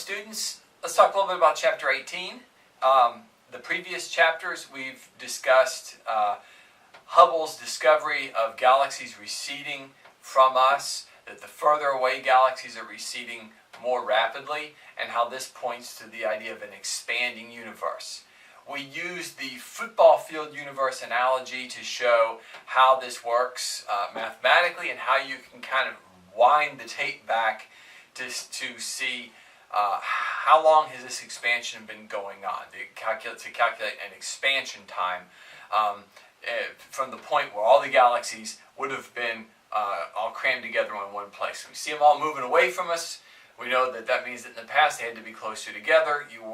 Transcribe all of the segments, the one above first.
students, let's talk a little bit about Chapter 18. The previous chapters we've discussed Hubble's discovery of galaxies receding from us, that the further away galaxies are receding more rapidly, and how this points to the idea of an expanding universe. We used the football field universe analogy to show how this works mathematically and how you can kind of wind the tape back to see how long has this expansion been going on, to calculate an expansion time from the point where all the galaxies would have been all crammed together in one place. We see them all moving away from us. We know that means that in the past they had to be closer together. You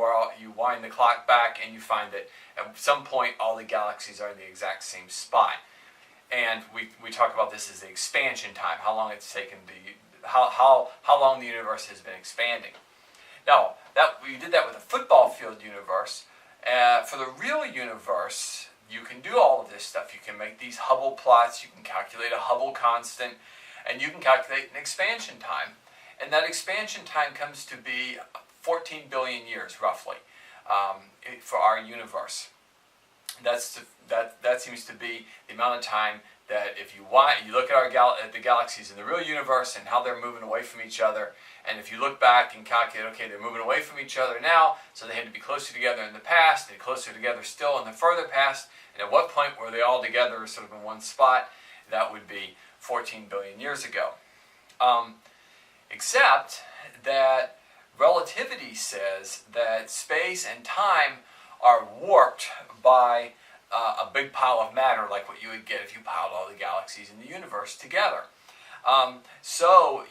wind the clock back and you find that at some point all the galaxies are in the exact same spot. And we talk about this as the expansion time, how long it's taken how long the universe has been expanding. Now, we did that with a football field universe. For the real universe, you can do all of this stuff. You can make these Hubble plots, you can calculate a Hubble constant, and you can calculate an expansion time. And that expansion time comes to be 14 billion years, roughly, for our universe. That seems to be the amount of time that if you look at the galaxies in the real universe and how they're moving away from each other, and if you look back and calculate, okay, they're moving away from each other now, so they had to be closer together in the past, and closer together still in the further past, and at what point were they all together sort of in one spot? That would be 14 billion years ago. Except that relativity says that space and time are warped by a big pile of matter, like what you would get if you piled all the galaxies in the universe together. So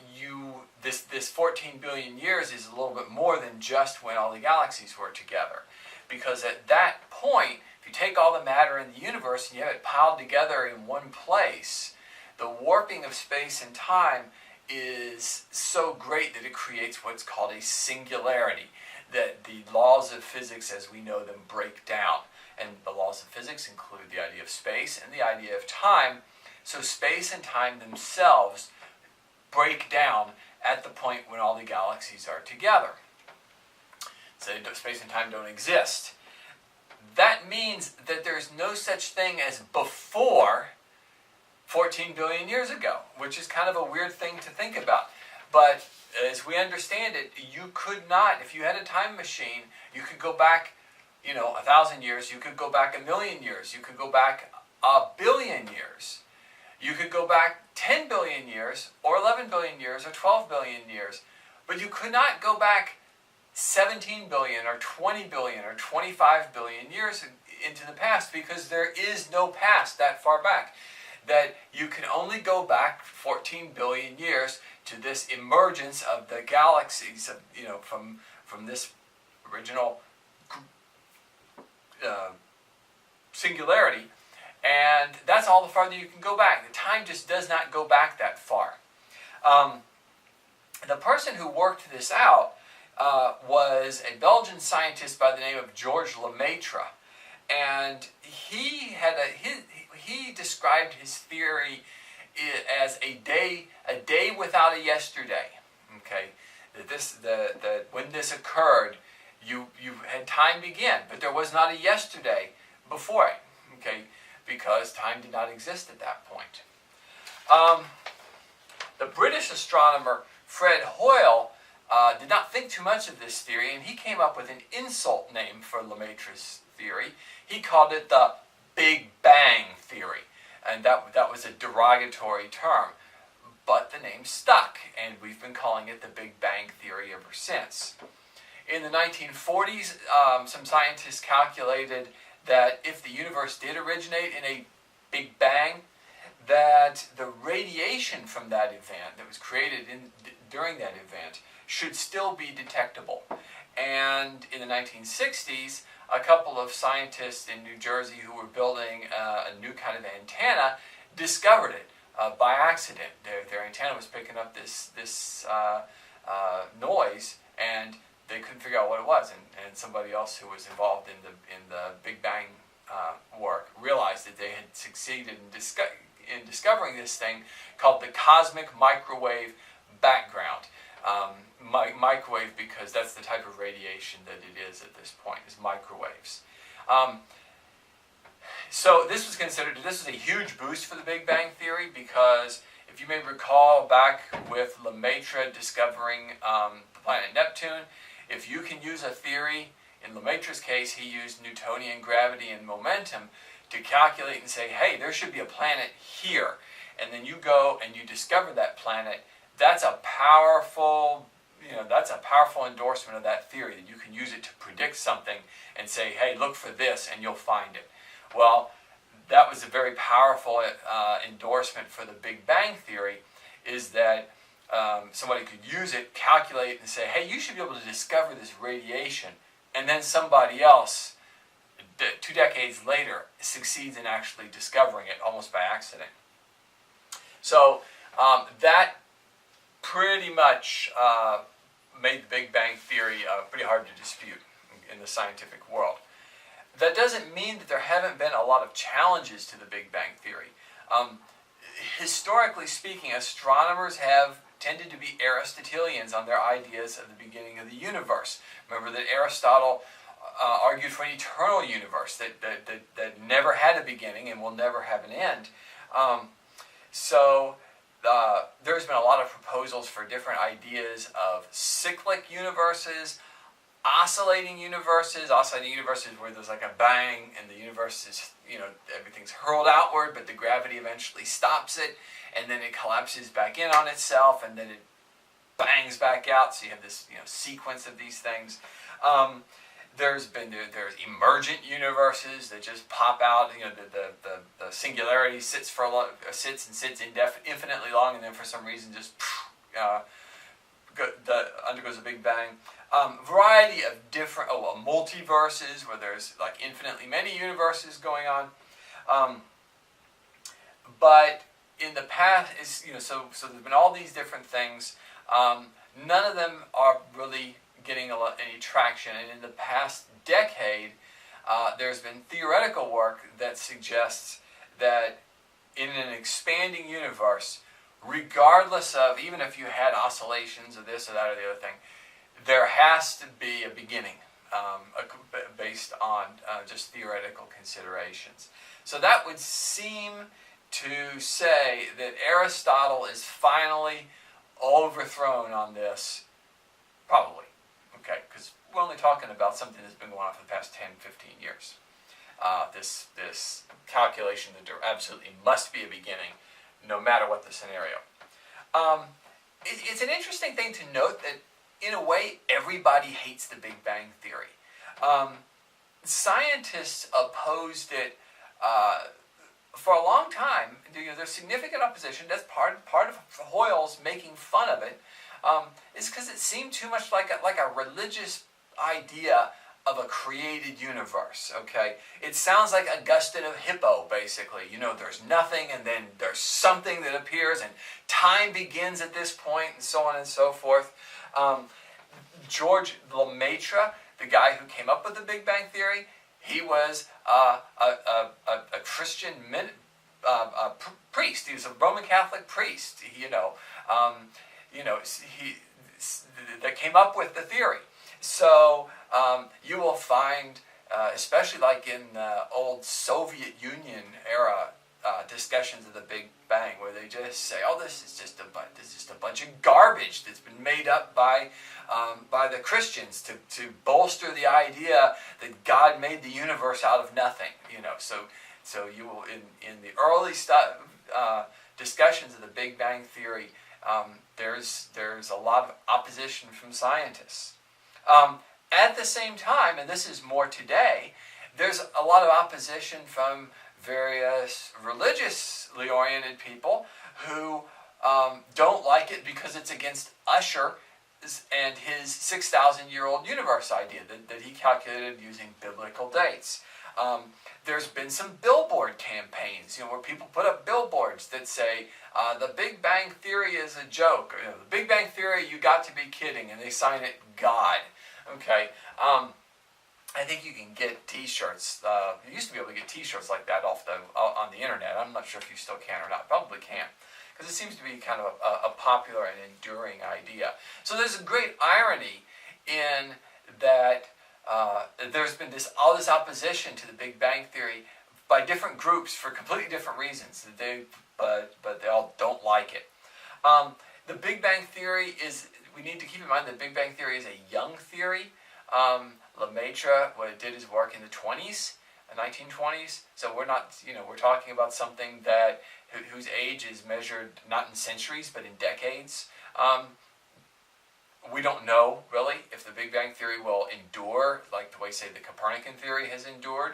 this 14 billion years is a little bit more than just when all the galaxies were together. Because at that point, if you take all the matter in the universe and you have it piled together in one place, the warping of space and time is so great that it creates what's called a singularity, that the laws of physics as we know them break down. And the laws of physics include the idea of space and the idea of time. So space and time themselves break down at the point when all the galaxies are together. So space and time don't exist. That means that there's no such thing as before 14 billion years ago, which is kind of a weird thing to think about. But as we understand it, you could not, if you had a time machine, you could go back 1,000 years, you could go back 1,000,000 years, you could go back 1,000,000,000 years. You could go back 10 billion years, or 11 billion years, or 12 billion years. But you could not go back 17 billion, or 20 billion, or 25 billion years into the past, because there is no past that far back. That you can only go back 14 billion years to this emergence of the galaxies, from this original singularity, and that's all the farther you can go back. The time just does not go back that far. The person who worked this out was a Belgian scientist by the name of Georges Lemaitre, and he described his theory as a day without a yesterday. Okay, that when this occurred, you had time begin, but there was not a yesterday before it. Okay, because time did not exist at that point. The British astronomer Fred Hoyle did not think too much of this theory, and he came up with an insult name for Lemaitre's theory. He called it the Big Bang theory, and that was a derogatory term, but the name stuck, and we've been calling it the Big Bang theory ever since. In the 1940s, some scientists calculated that if the universe did originate in a Big Bang, that the radiation from that event that was created during that event should still be detectable. And in the 1960s, a couple of scientists in New Jersey who were building a new kind of antenna discovered it by accident. Their antenna was picking up this noise, and they couldn't figure out what it was. And somebody else who was involved in the Big Bang work realized that they had succeeded in discovering this thing called the cosmic microwave background. microwave, because that's the type of radiation that it is at this point, is microwaves. So this was a huge boost for the Big Bang Theory, because if you may recall back with Lemaitre discovering the planet Neptune, if you can use a theory, in Lemaitre's case he used Newtonian gravity and momentum to calculate and say, hey, there should be a planet here, and then you go and you discover that planet. That's a powerful endorsement of that theory, that you can use it to predict something and say, hey, look for this and you'll find it. Well, that was a very powerful endorsement for the Big Bang Theory, is that somebody could use it, calculate, and say, hey, you should be able to discover this radiation, and then somebody else, 2 decades later, succeeds in actually discovering it, almost by accident. So that pretty much made the Big Bang Theory pretty hard to dispute in the scientific world. That doesn't mean that there haven't been a lot of challenges to the Big Bang Theory. Historically speaking, astronomers have tended to be Aristotelians on their ideas of the beginning of the universe. Remember that Aristotle argued for an eternal universe that never had a beginning and will never have an end. So there's been a lot of proposals for different ideas of cyclic universes, oscillating universes where there's like a bang and the universe is, everything's hurled outward, but the gravity eventually stops it, and then it collapses back in on itself, and then it bangs back out. So you have this, sequence of these things. There's emergent universes that just pop out. The singularity sits infinitely long, and then for some reason just undergoes a big bang. Variety of different multiverses, where there's like infinitely many universes going on. But in the past, so there's been all these different things. None of them are really getting any traction, and in the past decade, there's been theoretical work that suggests that in an expanding universe, regardless of, even if you had oscillations of this or that or the other thing, there has to be a beginning based on just theoretical considerations. So that would seem to say that Aristotle is finally overthrown on this, probably. Okay, because we're only talking about something that's been going on for the past 10, 15 years. This calculation that there absolutely must be a beginning, no matter what the scenario. It's an interesting thing to note that, in a way, everybody hates the Big Bang Theory. Scientists opposed it for a long time. There's significant opposition. That's part of Hoyle's making fun of it. Is because it seemed too much like a religious idea of a created universe. Okay, it sounds like Augustine of Hippo, basically. There's nothing, and then there's something that appears, and time begins at this point, and so on and so forth. George Lemaitre, the guy who came up with the Big Bang Theory, he was a Christian priest. He was a Roman Catholic priest. That came up with the theory. So you will find, especially like in the old Soviet Union era discussions of the Big Bang, where they just say, "Oh, this is just a bunch of garbage that's been made up by the Christians to bolster the idea that God made the universe out of nothing." So you will in the early discussions of the Big Bang Theory. There's a lot of opposition from scientists. At the same time, and this is more today, there's a lot of opposition from various religiously oriented people who don't like it because it's against Usher and his 6,000-year-old universe idea that he calculated using biblical dates. There's been some billboard campaigns, where people put up billboards that say, the Big Bang Theory is a joke. Or, the Big Bang Theory, you got to be kidding, and they sign it God. Okay. I think you can get T-shirts. You used to be able to get T-shirts like that on the internet. I'm not sure if you still can or not. Probably can, because it seems to be kind of a popular and enduring idea. So there's a great irony in that there's been all this opposition to the Big Bang Theory by different groups for completely different reasons. But they all don't like it. The Big Bang Theory we need to keep in mind that the Big Bang Theory is a young theory. Lemaitre did his work in the 1920s. So we're not, we're talking about something whose age is measured not in centuries but in decades. We don't know really if the Big Bang Theory will endure, like the way, say, the Copernican theory has endured,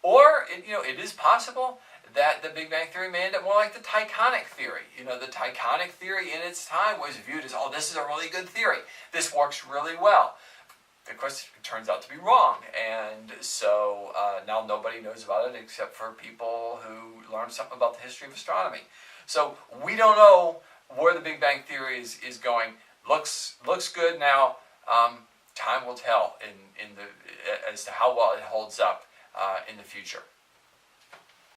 or it is possible that the Big Bang Theory may end up more like the Tychonic theory. The Tychonic theory in its time was viewed as, oh, this is a really good theory. This works really well. Of course, it turns out to be wrong, and so now nobody knows about it except for people who learned something about the history of astronomy. So we don't know where the Big Bang Theory is going. Looks good now. Time will tell as to how well it holds up in the future.